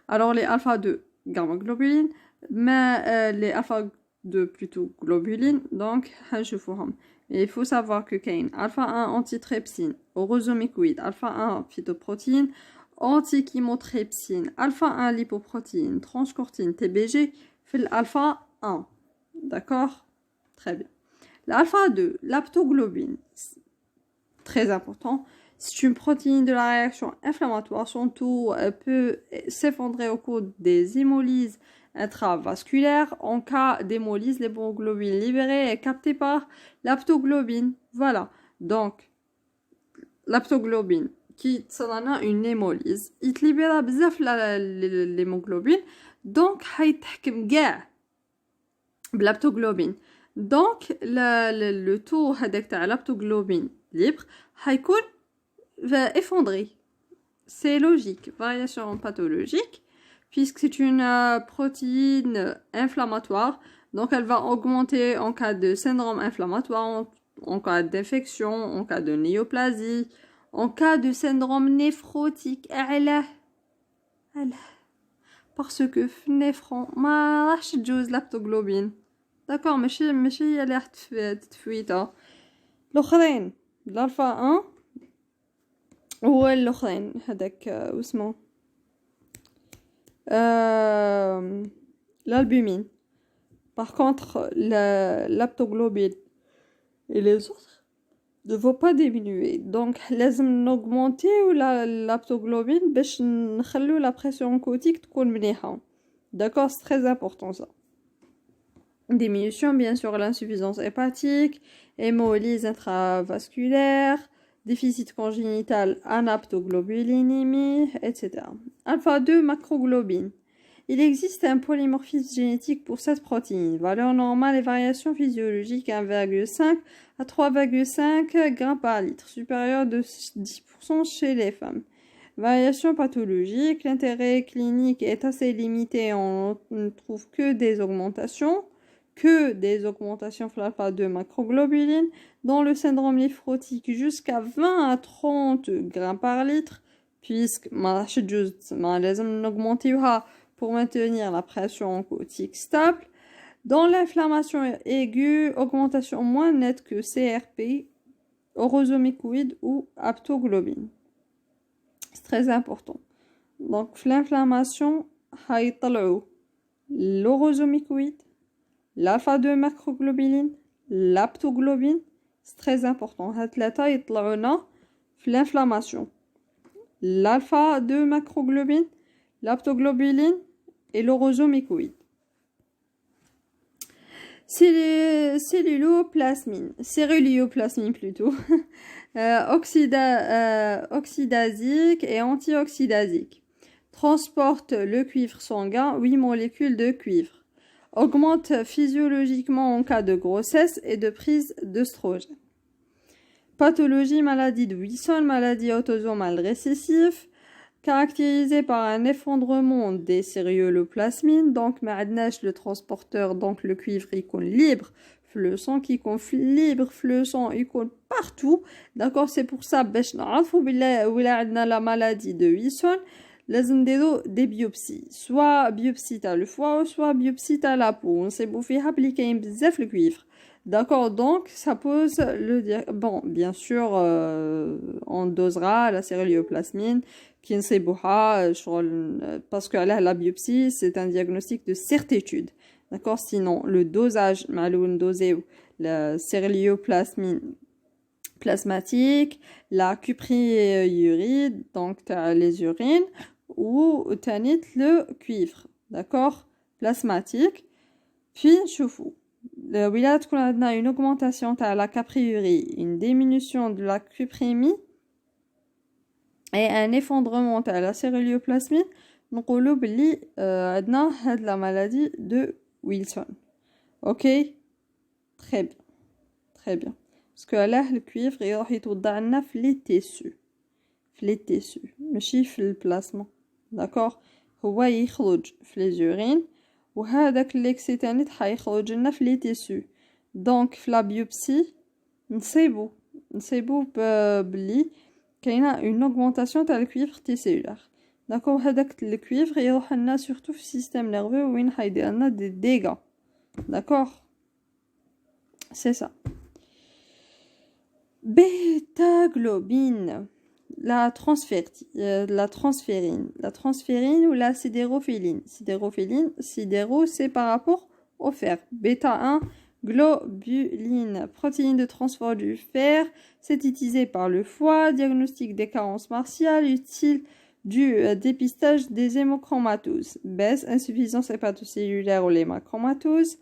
Alors, les alpha-2 gamma-globulines, mais les alpha-2 plutôt globulines, donc, il faut savoir que Kain, alpha 1 antitrypsine, orosomécoïde, alpha 1 phytoprotéine, antichymotrypsine, alpha 1 lipoprotéine, transcortine, TBG, fait l'alpha 1. D'accord? Très bien. L'alpha 2, l'aptoglobine, très important. C'est une protéine de la réaction inflammatoire. Son taux peut s'effondrer au cours des hémolyses intravasculaires. En cas d'hémolyse, l'hémoglobine libérée est captée par l'aptoglobine. Voilà. Donc, l'aptoglobine qui a une hémolyse, il libère bzaf l'hémoglobine. Donc, هيتحكم كاع بالaptoglobine. Donc, le taux هذاك تاع l'aptoglobine libre هيكون va effondrer. C'est logique, variation pathologique, puisque c'est une protéine inflammatoire, donc elle va augmenter en cas de syndrome inflammatoire, en cas d'infection, en cas de néoplasie, en cas de syndrome néphrotique. parce que في النيفرون ما راحش تجوز لابتوغلوبين. داكور ماشي هي اللي راح تتفويتها. الاخرين الالفا 1 هو الاخرين هذاك واسمو l'albumine. Par contre, l'aptoglobine et les autres ne vont pas diminuer. Donc, لازم augmenter l'aptoglobine باش نخلو la pression oncotique تكون مليحة. D'accord, c'est très important ça. Diminution, bien sûr, l'insuffisance hépatique, hémolyse intravasculaire, déficit congénital, anaptoglobulinémie, etc. Alpha 2 macroglobine. Il existe un polymorphisme génétique pour cette protéine. Valeur normale et variation physiologique 1,5 à 3,5 g par litre, supérieure de 10% chez les femmes. Variation pathologique, l'intérêt clinique est assez limité, on ne trouve que des augmentations alpha 2 macroglobuline dans le syndrome néphrotique jusqu'à 20 à 30 g par litre, puisque لازم augmenter pour maintenir la pression oncotique stable. Dans l'inflammation aiguë, augmentation moins nette que CRP, orosomicoïde ou aptoglobine. C'est très important. Donc, l'inflammation, l'orosomicoïde, l'alpha 2 macroglobuline, l'aptoglobine, c'est très important. L'inflammation, l'alpha 2 macroglobuline, l'aptoglobuline et l'orosomicoïde. Celluloplasmine plutôt, oxydasique et antioxydasique. Transporte le cuivre sanguin, 8 molécules de cuivre. Augmente physiologiquement en cas de grossesse et de prise d'œstrogène. Pathologie, maladie de Wilson, maladie autosomale récessive, caractérisée par un effondrement des celluloplasmines. Donc, le transporteur, donc le cuivre, il est libre. Le sang qui est libre, le sang il est partout. D'accord, c'est pour ça que la maladie de Wilson, لازم نديرو des biopsies, soit biopsie à le foie, soit biopsie à la peau. On sait بوفيها بلي كاين بزاف le cuivre. D'accord, donc ça pose bon, bien sûr, on dosera la celluloplasmine qui ne sait pas parce que la biopsie c'est un diagnostic de certitude. D'accord, sinon le dosage maloun dosé la celluloplasmine plasmatique, la cupriuride, donc les urines, ou tanit le cuivre, d'accord, plasmatique. Puis choufou. Là, on a une augmentation de la capriurie, une diminution de la cuprémie et un effondrement de la celluloplasmine. Donc, on a la maladie de Wilson. Ok? Très bien. Très bien. Parce que là, le cuivre, il va dans les tissus. Les tissus. ماشي في البلاسما. D'accord? هو يخرج في les urines. وهذاك الليكسيتانيت حيخرج لنا في لي تيسو. دونك في لا بيوبسي نصيبو بلي كاينه اون اوغمونطاسيون تاع الكويفر تيسيلولار. داكو هذاك الكويفر يروح لنا سورتو في السيستم نيرفو وين حيدير لنا دي ديغا. داكور سي سا. بيتا globine, la transférine ou la sidérophiline. Sidéro, c'est par rapport au fer. Bêta 1, globuline, protéine de transport du fer, synthétisée par le foie, diagnostic des carences martiales, utile du dépistage des hémochromatoses. Baisse, insuffisance hépatocellulaire ou l'hémochromatose.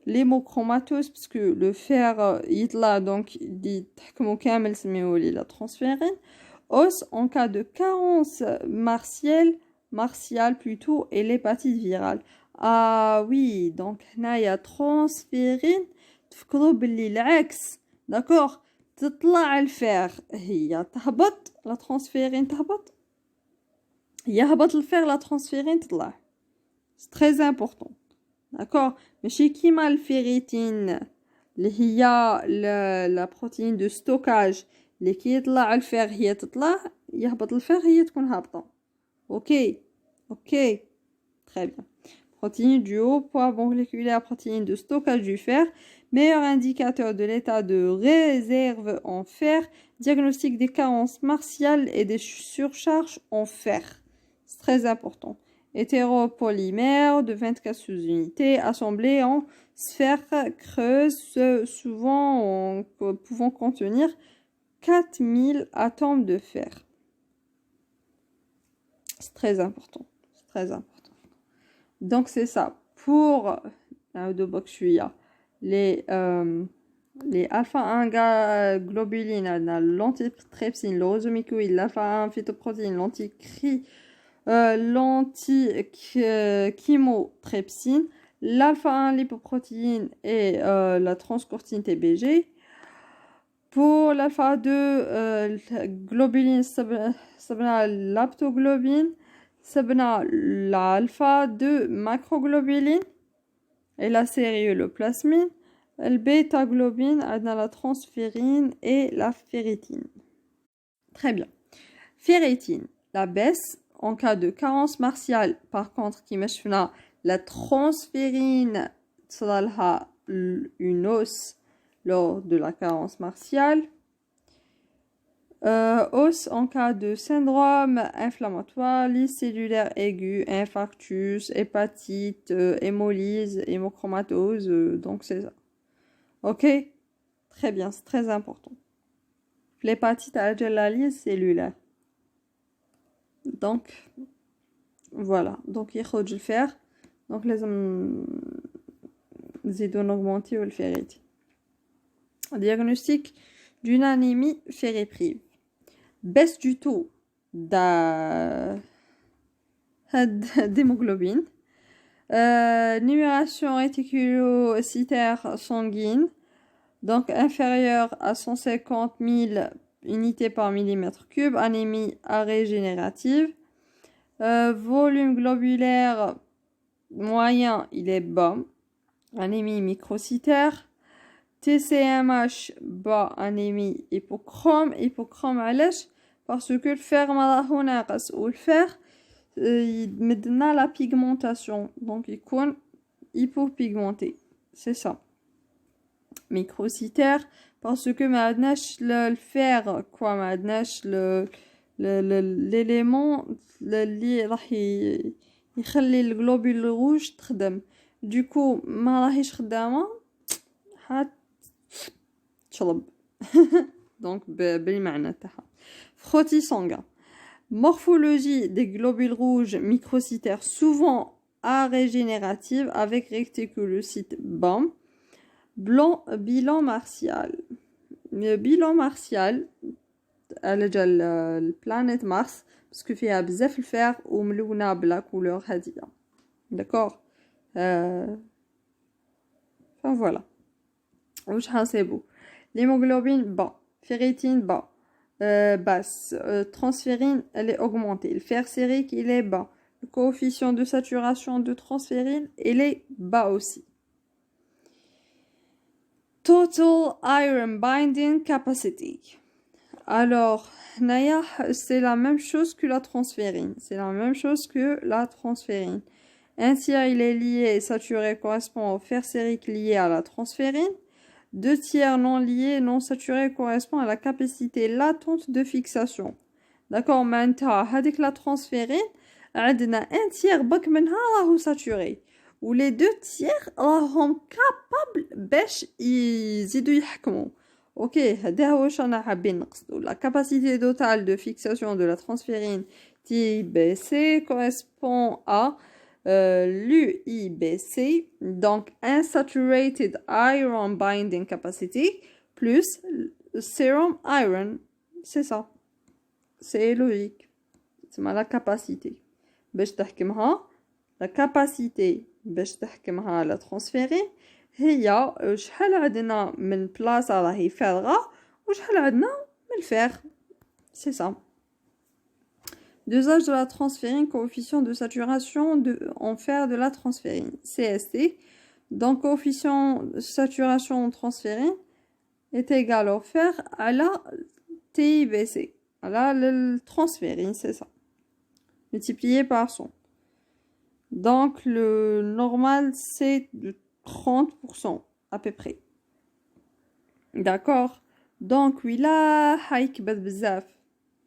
L'hémochromatose, parce que le fer, il là, donc, dit, comme camel, c'est la transférine. Os, en cas de carence martiale plutôt, et l'hépatite virale. Ah oui, donc, là, il y a transférine, d'accord? تطلع الفير هي تهبط la transférine تهبط يهبط الفير la transférine تطلع. C'est très important. D'accord, ماشي كيما الفيريتين اللي هي la protéine de stockage اللي كي يطلع الفير هي تطلع يهبط الفير هي تكون هابطة. اوكي Ok, très bien. Protéines du haut poids moléculaire, protéines de stockage du fer, meilleur indicateur de l'état de réserve en fer, diagnostic des carences martiales et des surcharges en fer. C'est très important. Hétéropolymère de 24 sous-unités, assemblés en sphères creuses, souvent pouvant contenir 4000 atomes de fer. C'est très important. C'est très important. Donc, c'est ça. Pour les alpha-1 globulines, l'antitrypsine, le rosomicoïde, l'alpha-1 phytoprotéine, l'antichymotrypsine, l'alpha-1 lipoprotéine et la transcortine TBG. Pour l'alpha-2 globuline, sabna l'aptoglobine, sabna l'alpha-2 macroglobuline et la série le plasmine. Le bêta-globine, la transférine et la ferritine. Très bien. Ferritine, la baisse en cas de carence martiale. Par contre, qui mène la transférine, ça une hausse lors de la carence martiale. Hausse en cas de syndrome inflammatoire, lyse cellulaire aiguë, infarctus, hépatite, hémolyse, hémochromatose. Donc, c'est ça. Ok? Très bien, c'est très important. L'hépatite à la lyse cellulaire. Donc, voilà. Donc, il faut le faire. Donc, les zidons augmentés ou le ferrite. Diagnostic d'une anémie ferriprive. Baisse du taux d'hémoglobine. Numération réticulocytaire sanguine. Donc, inférieure à 150 000 unités par millimètre cube. Anémie arrégénérative. Volume globulaire moyen, il est bas. Anémie microcytaire. TCMH bas, anémie hypochrome. Hypochrome علاش parce que le fer مراهو ناقص ou le fer يمدنا la pigmentation, donc il يكون hypopigmenté, c'est ça. Microcytaire parce que ما عندناش le fer quoi, ما عندناش l'élément اللي راح يخلي الجلوبول روج تخدم, du coup ما راهيش خدامه تشرب. donc بالمعنى تاعها. Frottis sanguin. Morphologie des globules rouges microcytaires souvent arrégénérative avec réticulocytes bas. Bilan martial. Le bilan martial على la planète Mars parce que فيها بزاف الفير وملونة بلا couleur هادية. D'accord. Enfin voilà. واش حاسبوا l'hémoglobine bas, ferritine bas, basse, transférine elle est augmentée, le fer sérique il est bas, le coefficient de saturation de transférine il est bas aussi. Total iron binding capacity. Alors, Naya, c'est la même chose que la transférine. C'est la même chose que la transférine. Un tiers il est lié et saturé correspond au fer sérique lié à la transférine. 2 tiers non liés, non saturés correspond à la capacité latente de fixation. D'accord, maintenant, avec la transférine, on a un tiers باك منها راهو saturé. Ou les 2 tiers راهم capables باش يزيدوا يحكموا. Ok, هذا هو واش انا حابين نقصدو. La capacité totale de fixation de la transférine TBC correspond à l'UIBC, donc unsaturated iron binding capacity, plus serum iron. C'est ça. C'est logique. C'est la capacité. باش تحكمها, la capacité باش تحكمها la transférine هي شحال عندنا من بلاصة راهي فارغة وشحال عندنا من الفير. C'est ça. Dosage de la transférine, coefficient de saturation en fer de la transférine, CST. Donc, coefficient de saturation en transférine est égal au fer à la TIBC. À la transférine, c'est ça. Multiplié par 100. Donc, le normal, c'est de 30% à peu près. D'accord? Donc, oui, là, هيكبد بزاف.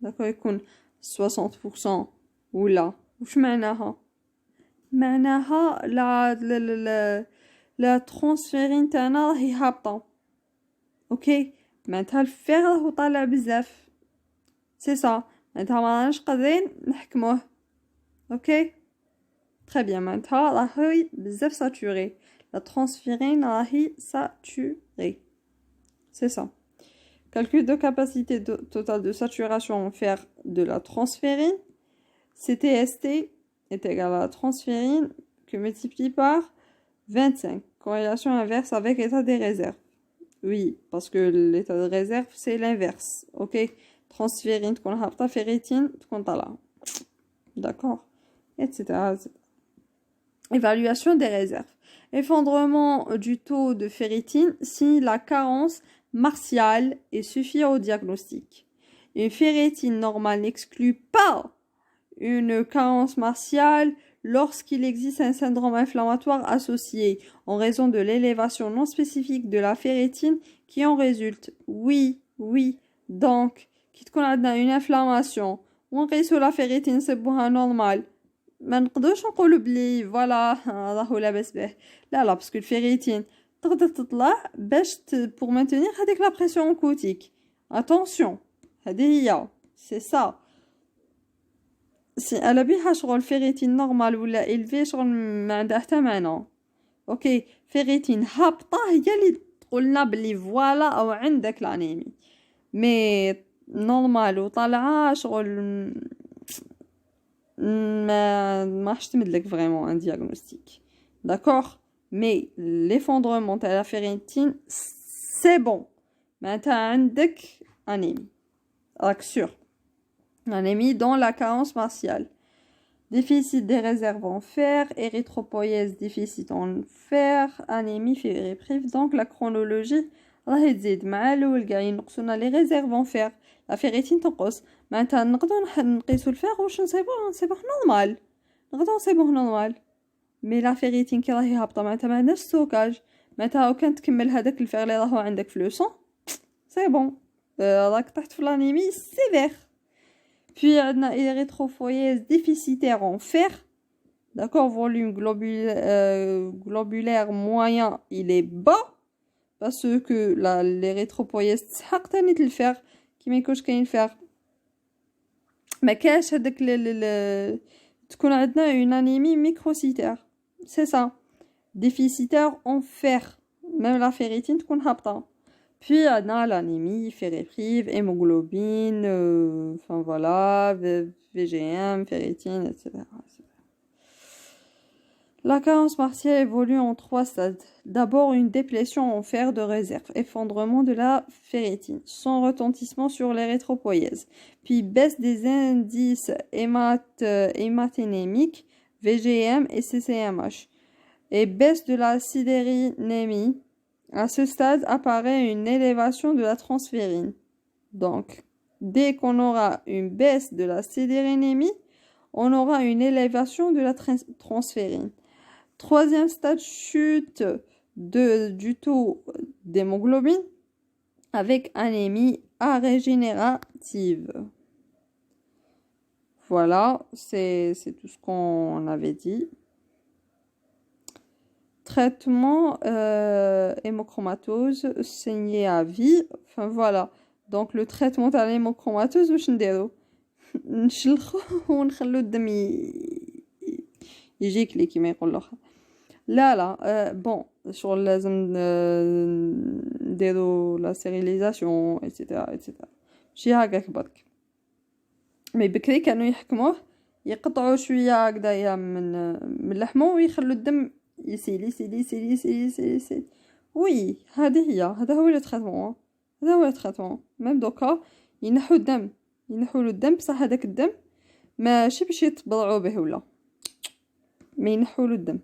d'accord, يكون 60% ولا وش معناها؟ معناها لا ترانسفيرين تاعنا راهي هابطة. اوكي؟ معناتها الفيغ راهو طالع بزاف. سي سا، معناتها ما راناش قادرين نحكموه. اوكي؟ très bien, معناتها راهي بزاف ساتوري. لا ترانسفيرين راهي ساتوري. c'est ça. Calcul de capacité totale de saturation en fer de la transférine. CTST est égal à la transférine que multiplie par 25. Corrélation inverse avec l'état des réserves. Oui, parce que l'état de réserve, c'est l'inverse. Ok? Transférine, تكون هابطة, ferritine, تكون طالعة. D'accord? Etc. Évaluation des réserves. Effondrement du taux de ferritine signe la carence martiale et suffit au diagnostic. Une ferritine normale n'exclut pas une carence martiale lorsqu'il existe un syndrome inflammatoire associé en raison de l'élévation non spécifique de la ferritine qui en résulte. Oui. Donc, qui تكون عندنا une inflammation ونقيسو la ferritine نصيبوها normal. ما نقدرش نقولوا بلي فوالا راهو لاباس به. لا باسكو الفيريتين تقدر تطلع باش pour maintenir هذيك لا بريسيون كوتيك. attention هذه هي سي سا. سي على بها شغل فيريتين نورمال ولا إلفي شغل ما عندها حتى معنى. اوكي فيريتين هابطه هي اللي تقولنا بلي فوالا او عندك لانيمي. مي نورمال وطالعه شغل ما راحش تمدلك فريمون ان دياغنوستيك. داكوغ مي ليفوندرومون تاع لا فيريتين سي بون معناتها عندك انيمي راك سور. Anémie dans la carence martiale. Déficit des réserves en fer, érythropoïèse, déficit en fer, anémie fébriprive. Donc la chronologie راهي تزيد مع الاول كاع ينقصونا لي ريزيرف en fer. لا فيريتين تنقص معناتها نقدروا نقيسوا الفير واش نصيبوه نورمال. نقدروا نصيبوه نورمال. مي لا فيريتين كي راهي هابطه معناتها ما عندناش ستوكاج. معناتها كان تكمل هذاك الفير اللي راهو عندك في لو سون سي بون راك طحت في لانيمي سيفير. Puis, on a érythropoïèse déficitaire en fer. D'accord, volume globulaire moyen, il est bas. Parce que l'érythropoïèse, c'est le fer. Qui m'écoche qu'il y a le fer. Mais qu'est-ce que تكون عندنا une anémie microcytaire. C'est ça. Déficitaire en fer. Même la ferritine تكون هابطة. Puis, on a l'anémie, fébriprive, hémoglobine, enfin voilà, VGM, ferritine, etc. La carence martiale évolue en 3 stades. D'abord, une déplétion en fer de réserve, effondrement de la ferritine, sans retentissement sur l'érythropoïèse. Puis, baisse des indices hématénémiques, VGM et CCMH. Et baisse de la sidérinémie. À ce stade apparaît une élévation de la transférine. Donc, dès qu'on aura une baisse de la sidérinémie, on aura une élévation de la transférine. Troisième stade, chute du taux d'hémoglobine avec anémie arégénérative. Voilà, c'est tout ce qu'on avait dit. Traitement hémochromatose, saignée à vie. Enfin voilà. Donc le traitement de l'hémochromatose, واش نديرو نشلخو ونخلو الدم يجيك لي كيما يقولوا. لا بون شغل لازم نديرو لا سيريليزاسيون ايتترا ماشي هكاك برك. مي بكري كانوا يحكموه يقطعوا شويه هكذايا من لحمه ويخلوا الدم يسيلي. وي هذا هو التريتمون. ميم دوكا ينحو له الدم بصح هذاك الدم ماشي باش يتبرعوا به ولا ما ينحو له الدم.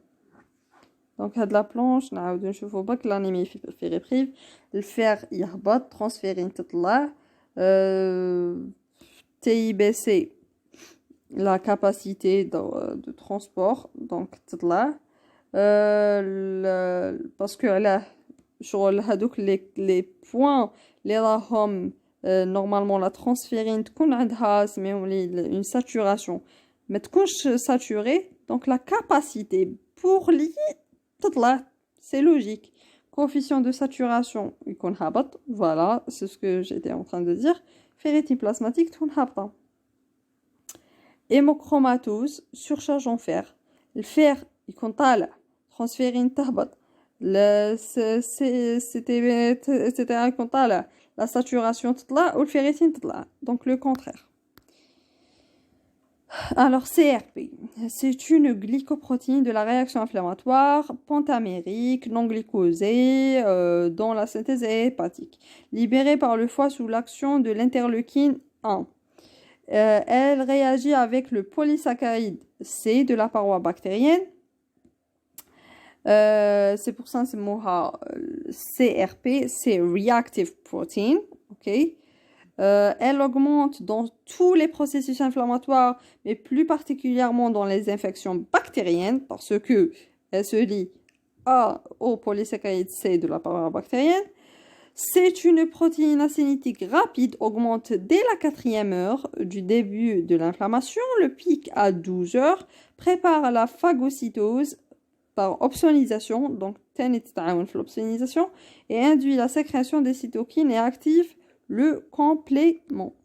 دونك هاد لا بلونش نعاودو نشوفو برك لانيمي فيريبريف. الفير يهبط، ترانسفيرين تطلع، تي بي سي la capacité de transport donc تطلع parce que là شغل هادوك les points اللي راهم normalement la transférine تكون عندها سميهم لي une saturation ما تكونش saturée donc la capacité pour lier تطلع c'est logique coefficient de saturation يكون هابط voilà c'est ce que j'étais en train de dire ferritin plasmatique تكون هابطة hémochromatose surcharge en fer الفير يكون طالع transférine تهبط c'était يكون طالع la saturation تطلع والفيريتين تطلع donc le contraire. Alors CRP, c'est une glycoprotéine de la réaction inflammatoire pentamérique non glycosée dont la synthèse est hépatique, libérée par le foie sous l'action de l'interleukine 1. Elle réagit avec le polysaccharide C de la paroi bactérienne. C'est pour ça que c'est moha CRP, c'est reactive protein, ok. Elle augmente dans tous les processus inflammatoires, mais plus particulièrement dans les infections bactériennes, parce que elle se lie au polysaccharide C de la paroi bactérienne. C'est une protéine acénitique rapide, augmente dès la 4e heure du début de l'inflammation, le pic à 12 heures, prépare la phagocytose par opsonalisation, donc l'opsonalisation, et induit la sécrétion des cytokines et active le complément.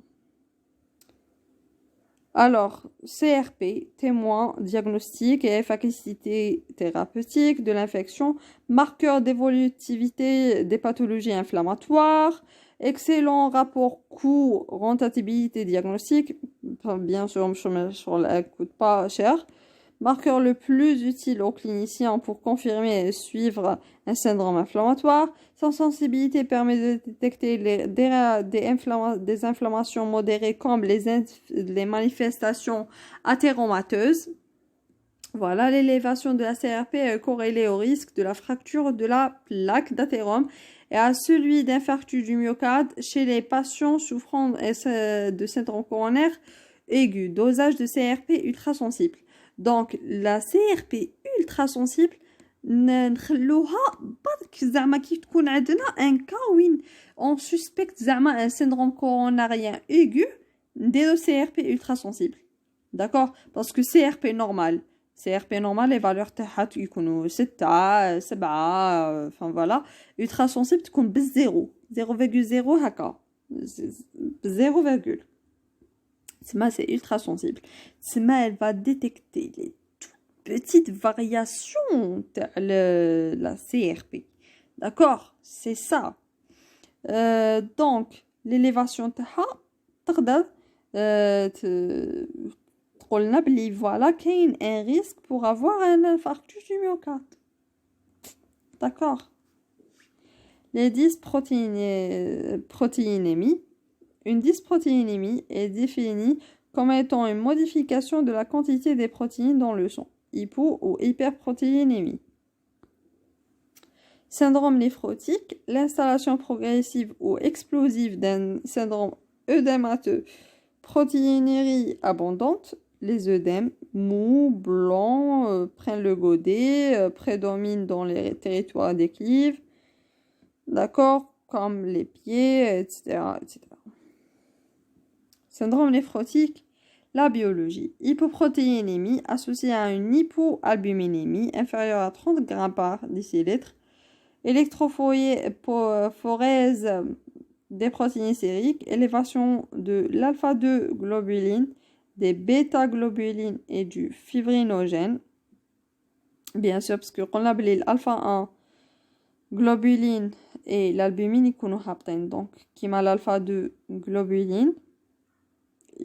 Alors, CRP, témoin, diagnostic et efficacité thérapeutique de l'infection, marqueur d'évolutivité des pathologies inflammatoires, excellent rapport coût-rentabilité diagnostique, bien sûr, ça coûte pas cher, marqueur le plus utile aux cliniciens pour confirmer et suivre un syndrome inflammatoire. Sa sensibilité permet de détecter des inflammations modérées comme les manifestations athéromateuses. Voilà, l'élévation de la CRP est corrélée au risque de la fracture de la plaque d'athérome et à celui d'infarctus du myocarde chez les patients souffrant de syndrome coronaire aigu. Dosage de CRP ultrasensible. Donc la CRP ultrasensible نخلوها برك زعما كيف تكون عندنا ان كا وين اون سوسبكت زعما ان syndrome coronarien aigu نديرو CRP ultrasensible d'accord parce que CRP normal les valeurs تاعها يكونوا 6 7 enfin voilà ultrasensible تكون بالزيرو 0,0 هكا 0, c'est ultra sensible. Elle va détecter les petites variations de la CRP. D'accord? C'est ça. Donc, l'élévation تقدر تقولنا بلي voilà كاين un risque pour avoir un infarctus du myocarde. D'accord? Les 10 protéinémies. Une dysprotéinémie est définie comme étant une modification de la quantité des protéines dans le sang, hypo- ou hyperprotéinémie. Syndrome néphrotique, l'installation progressive ou explosive d'un syndrome œdémateux, protéinérie abondante, les œdèmes mous, blancs, prennent le godet, prédominent dans les territoires déclives, d'accord, comme les pieds, etc., etc. Syndrome néphrotique, la biologie. Hypoprotéinémie associée à une hypoalbuminémie inférieure à 30 grammes par décilitre. Électrophorèse des protéines sériques. Élévation de l'alpha-2 globuline, des bêta-globulines et du fibrinogène. Bien sûr, parce qu'on appelle l'alpha-1 globuline et l'albumine, ils sont haptènes. Donc, qui m'a l'alpha-2 globuline.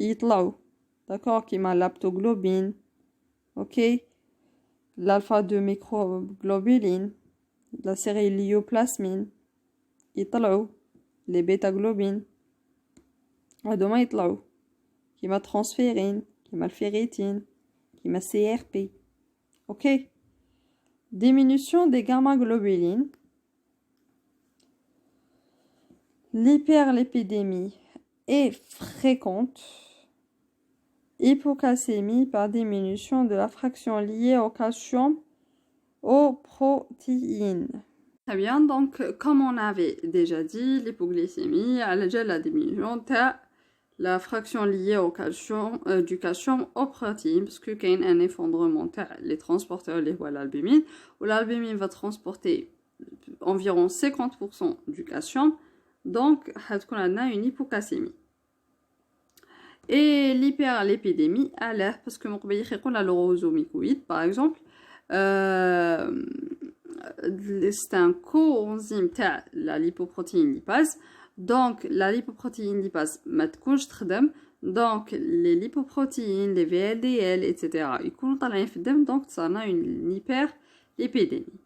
يطلعوا d'accord كيما l'aptoglobine ok l'alpha 2 microglobuline la série lyoplasmine يطلعوا les bêta globines هادوما يطلعوا كيما transférine كيما الفيريتين كيما CRP ok diminution des gamma globulines l'hyperlipidémie est fréquente hypocalcémie par diminution de la fraction liée au calcium aux protéines. Très bien, donc comme on avait déjà dit, l'hypoglycémie, elle est la diminution de la fraction liée au calcium, du calcium aux protéines, parce qu'il y a un effondrement les transporteurs, les voies l'albumine, où l'albumine va transporter environ 50% du calcium, donc on a une hypocalcémie. Et l'hyperlipidémie, à l'air, parce que on a l'orosomicoïde, par exemple, c'est un coenzyme la lipoprotéine lipase. Donc, la lipoprotéine lipase, donc les lipoprotéines, les VLDL, etc. Donc, ça a une hyperlipidémie.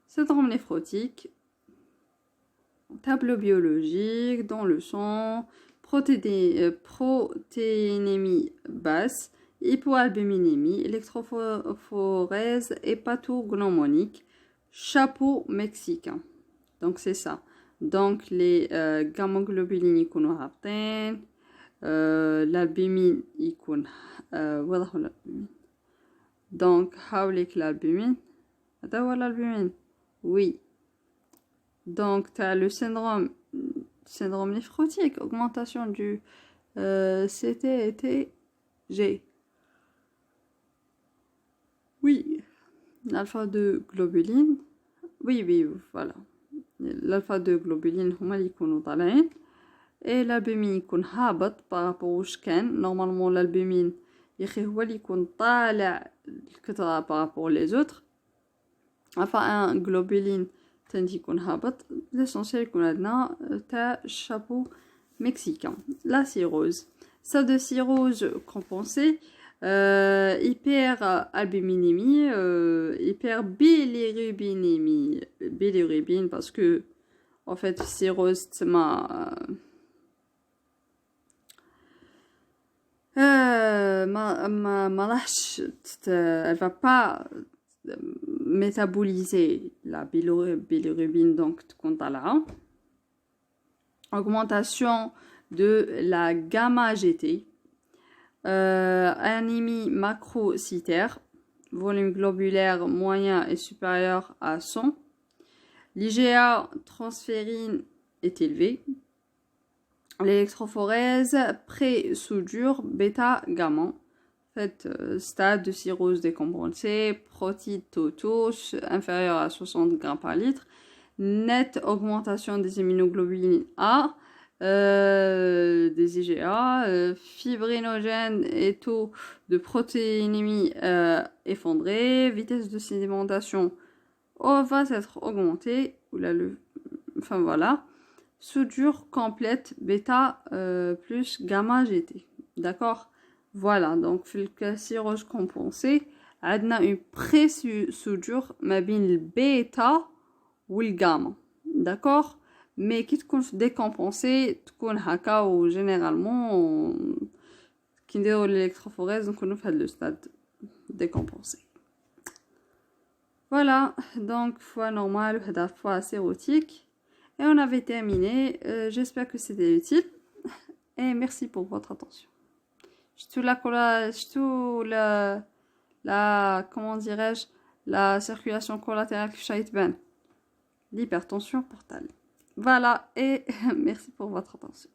Syndrome néphrotique, tableau biologique dans le sang, protéinémie basse, hypoalbuminémie, électrophorèse hépatognomonique, chapeau mexicain. Donc c'est ça. Donc les gamma-globulines يكونوا هابطين, l'albumine يكون واضح ولا الالبومين. Donc حاولك l'albumine. هذا هو l'albumine. Oui. Donc tu as le syndrome néphrotique, augmentation du CTG. Oui, l'alpha-2 globuline. Oui, voilà. L'alpha-2 globuline هما اللي يكونوا طالعين. Et l'albumine يكون هابط par rapport au كان. Normalement l'albumine يخي هو اللي يكون طالع الكثرة par rapport les autres. Enfin un globuline تندي يكون هابط. L'essentiel يكون عندنا تاع chapeau mexicain. La cirrhose. Ça de cirrhose compensée. Hyperalbuminémie, hyperbilirubinémie, bilirubine parce que en fait cirrhose elle va pas métaboliser la bilirubine donc compte à la augmentation de la gamma GT. Anémie macrocytaire, volume globulaire moyen et supérieur à 100. L'IgA transférine est élevé. L'électrophorèse pré-soudure bêta-gamma. En fait, stade de cirrhose décompensée, protides totaux inférieur à 60 grammes par litre. Nette augmentation des immunoglobulines A. Des IgA, fibrinogène et taux de protéinémie effondré, vitesse de sédimentation va être augmentée, enfin voilà, soudure complète bêta plus gamma GT, d'accord. Voilà, donc la cirrhose compensée, on a une pré-soudure ma bin le bêta ou le gamma, d'accord. Mais qui تكون décompensé تكون هكا و généralement كي نديرو l'électrophorèse نكونو في هاد le stade décompensé. Voilà, donc fois normale ou fois sérotique. Et on avait terminé. J'espère que c'était utile. Et merci pour votre attention. Comment dirais-je, la circulation collatérale qui l'hypertension portale. Voilà, et merci pour votre attention.